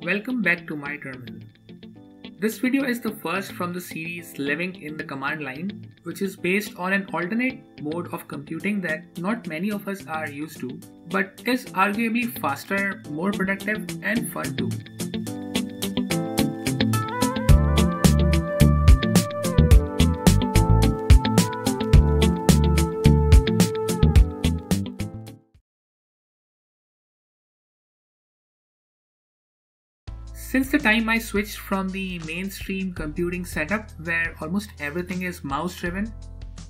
Welcome back to my terminal. This video is the first from the series Living in the Command Line, which is based on an alternate mode of computing that not many of us are used to, but is arguably faster, more productive, and fun too. Since the time I switched from the mainstream computing setup where almost everything is mouse driven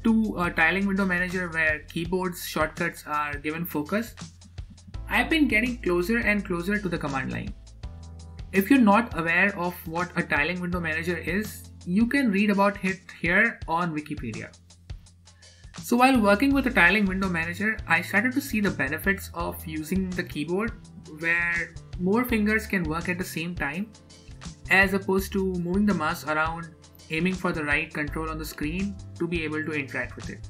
to a tiling window manager where keyboard's shortcuts are given focus, I've been getting closer and closer to the command line. If you're not aware of what a tiling window manager is, you can read about it here on Wikipedia. So while working with a tiling window manager, I started to see the benefits of using the keyboard where more fingers can work at the same time as opposed to moving the mouse around, aiming for the right control on the screen to be able to interact with it.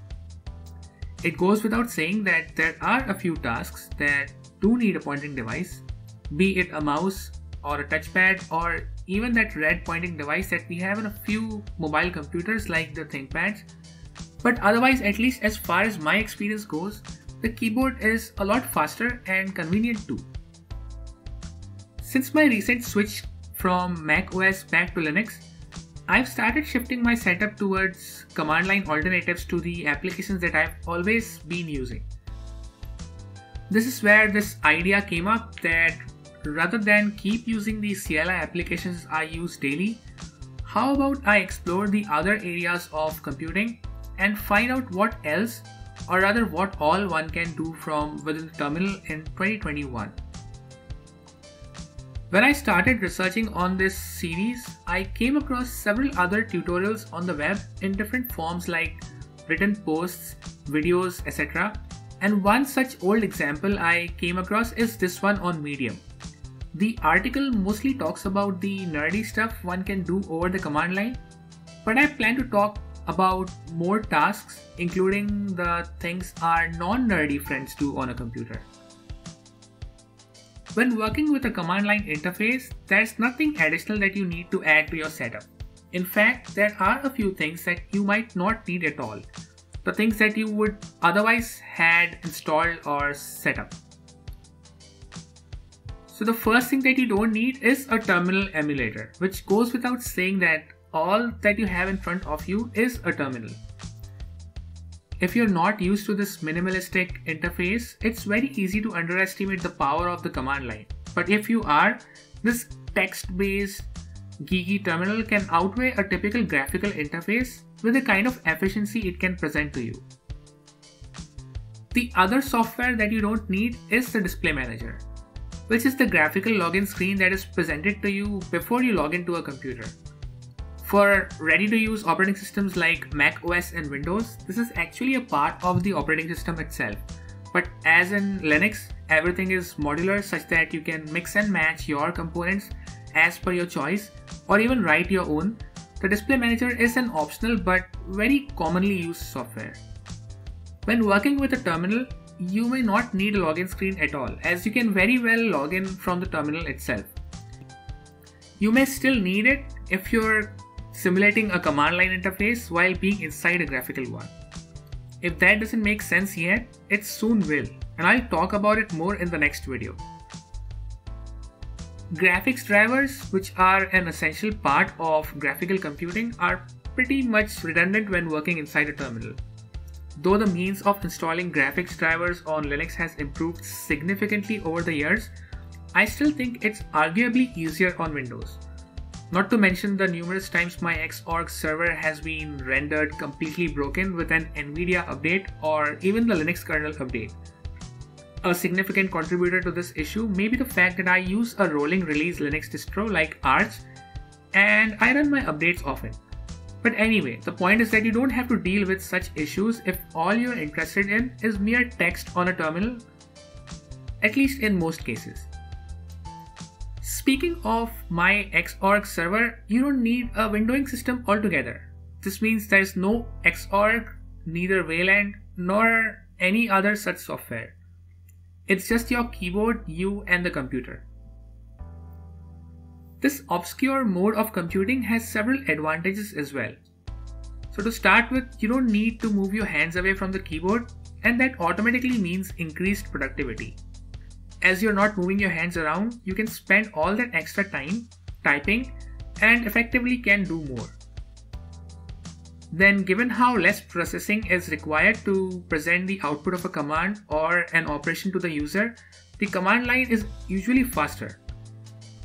It goes without saying that there are a few tasks that do need a pointing device, be it a mouse or a touchpad or even that red pointing device that we have in a few mobile computers like the ThinkPads. But otherwise, at least as far as my experience goes, the keyboard is a lot faster and convenient too. Since my recent switch from Mac OS back to Linux, I've started shifting my setup towards command line alternatives to the applications that I've always been using. This is where this idea came up that rather than keep using the CLI applications I use daily, how about I explore the other areas of computing and find out what else, or rather what all one can do from within the terminal in 2021. When I started researching on this series, I came across several other tutorials on the web in different forms like written posts, videos, etc. And one such old example I came across is this one on Medium. The article mostly talks about the nerdy stuff one can do over the command line, but I plan to talk about more tasks, including the things our non-nerdy friends do on a computer. When working with a command line interface, there's nothing additional that you need to add to your setup. In fact, there are a few things that you might not need at all. The things that you would otherwise had installed or set up. So the first thing that you don't need is a terminal emulator, which goes without saying that all that you have in front of you is a terminal. If you're not used to this minimalistic interface, it's very easy to underestimate the power of the command line. But if you are, this text-based geeky terminal can outweigh a typical graphical interface with the kind of efficiency it can present to you. The other software that you don't need is the display manager, which is the graphical login screen that is presented to you before you log into a computer. For ready-to-use operating systems like Mac OS and Windows, this is actually a part of the operating system itself. But as in Linux, everything is modular such that you can mix and match your components as per your choice or even write your own. The display manager is an optional but very commonly used software. When working with a terminal, you may not need a login screen at all, as you can very well log in from the terminal itself. You may still need it if you're simulating a command line interface while being inside a graphical one. If that doesn't make sense yet, it soon will, and I'll talk about it more in the next video. Graphics drivers, which are an essential part of graphical computing, are pretty much redundant when working inside a terminal. Though the means of installing graphics drivers on Linux has improved significantly over the years, I still think it's arguably easier on Windows. Not to mention the numerous times my Xorg server has been rendered completely broken with an NVIDIA update or even the Linux kernel update. A significant contributor to this issue may be the fact that I use a rolling release Linux distro like Arch and I run my updates often. But anyway, the point is that you don't have to deal with such issues if all you're interested in is mere text on a terminal, at least in most cases. Speaking of my Xorg server, you don't need a windowing system altogether. This means there's no Xorg, neither Wayland, nor any other such software. It's just your keyboard, you, and the computer. This obscure mode of computing has several advantages as well. So to start with, you don't need to move your hands away from the keyboard, and that automatically means increased productivity. As you're not moving your hands around, you can spend all that extra time typing and effectively can do more. Then, given how less processing is required to present the output of a command or an operation to the user, the command line is usually faster.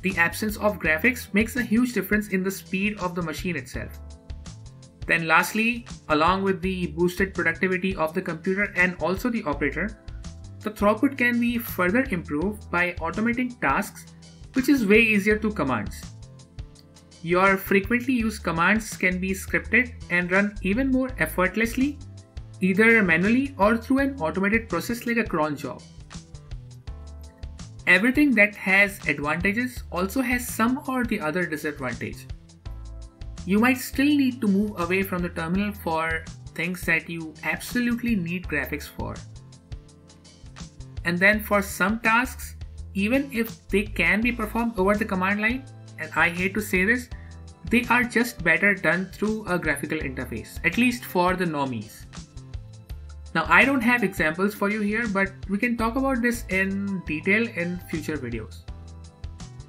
The absence of graphics makes a huge difference in the speed of the machine itself. Then lastly, along with the boosted productivity of the computer and also the operator, the throughput can be further improved by automating tasks, which is way easier to commands. Your frequently used commands can be scripted and run even more effortlessly, either manually or through an automated process like a cron job. Everything that has advantages also has some or the other disadvantage. You might still need to move away from the terminal for things that you absolutely need graphics for. And then for some tasks, even if they can be performed over the command line, and I hate to say this, they are just better done through a graphical interface, at least for the normies. Now, I don't have examples for you here, but we can talk about this in detail in future videos.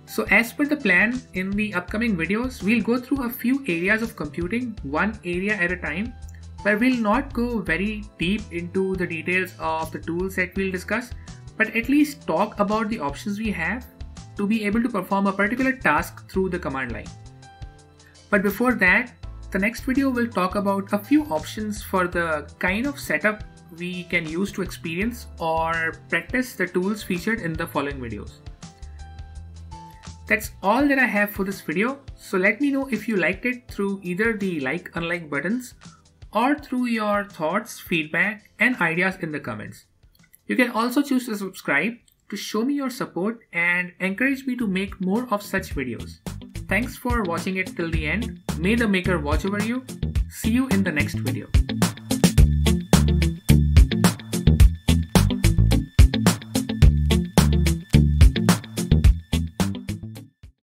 So as per the plan, in the upcoming videos, we'll go through a few areas of computing, one area at a time, where we'll not go very deep into the details of the tools that we'll discuss, but at least talk about the options we have to be able to perform a particular task through the command line. But before that, the next video will talk about a few options for the kind of setup we can use to experience or practice the tools featured in the following videos. That's all that I have for this video, so let me know if you liked it through either the like unlike buttons or through your thoughts, feedback and ideas in the comments. You can also choose to subscribe to show me your support and encourage me to make more of such videos. Thanks for watching it till the end. May the maker watch over you. See you in the next video.